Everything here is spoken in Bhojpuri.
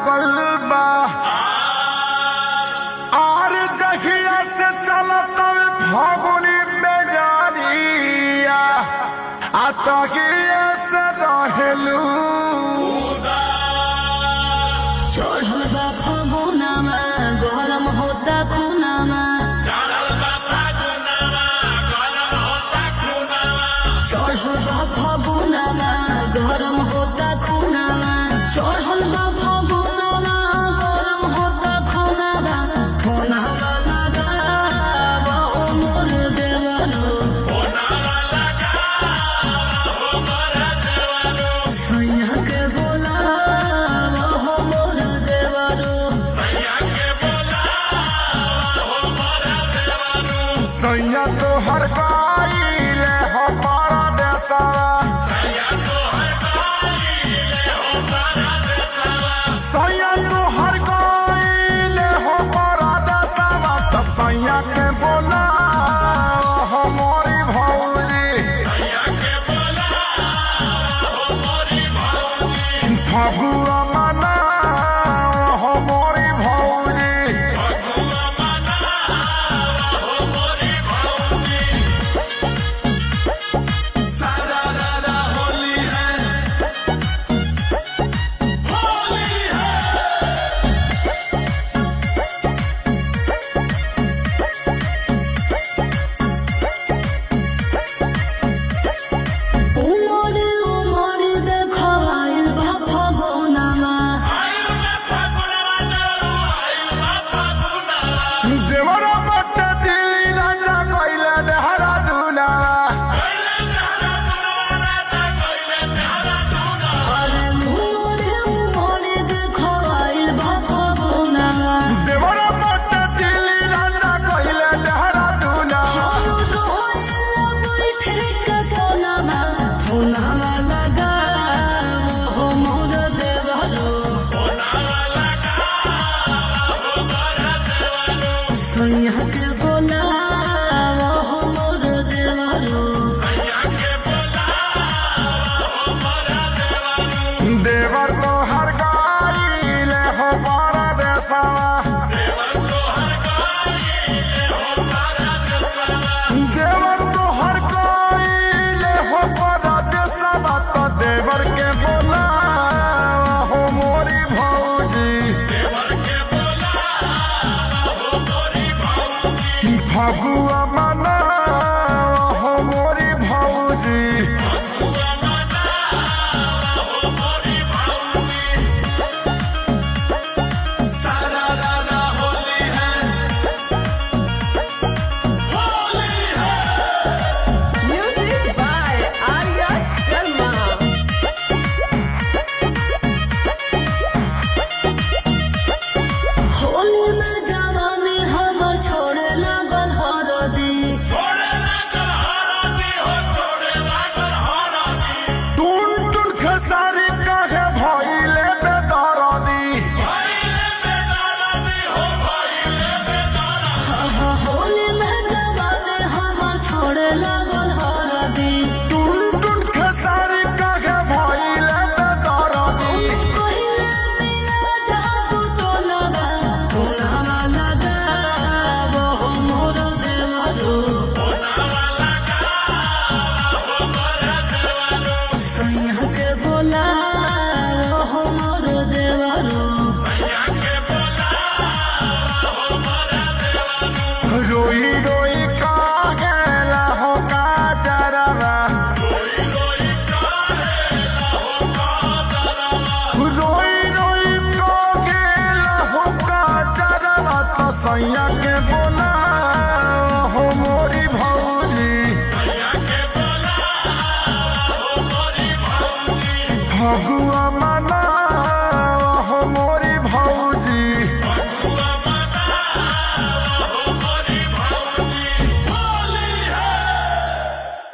लागल बा और जहिया से चलत फागुनी बेजारिया आ तहिया से रहेलू चढ़ल बा फागुनमा गरम होता खूनमा चढ़ल बा फागुनमा गरम होता खूनमा चढ़ल बा फागुनमा गरम होता खूनमा खूनमा लगावा हो मोर देवरो सैया के बोलावा हो मोर देवरो सैया तो हर गाइले हो पारा देसावा सैया तो हर गाइले हो पारा देसावा तो सैया के बोला हो मोरी भौजी फगुआ मना हो मोरी भौजी देवरा बट दिल्ली राजा कोइले देहरा दुना देवरा बट दिल्ली राजा कोइले देहरा दुना सैया के बोलावा हो मोर देवरो देवर तो हर गाइले हो पारा देसावा देवर तो हर गाइले हो पारा देसावा तो देवर के बोला हो मोरी भौजी फगुआ मना हो मोरी भौजी Music by Arya Sharma. Holi में जवानी हमर छोड़े लागल हरदी टून टून खेसारी काहे भइले बेदरदी होली में जवानी हमर छोड़े लागल हरदी टून टून खेसारी काहे भइले बेदरदी कहिले मिला जादू टोलबा खूनमा लगावा हो मोर देवरो सैया के बोलावा हो मोर देवरो रोई रोई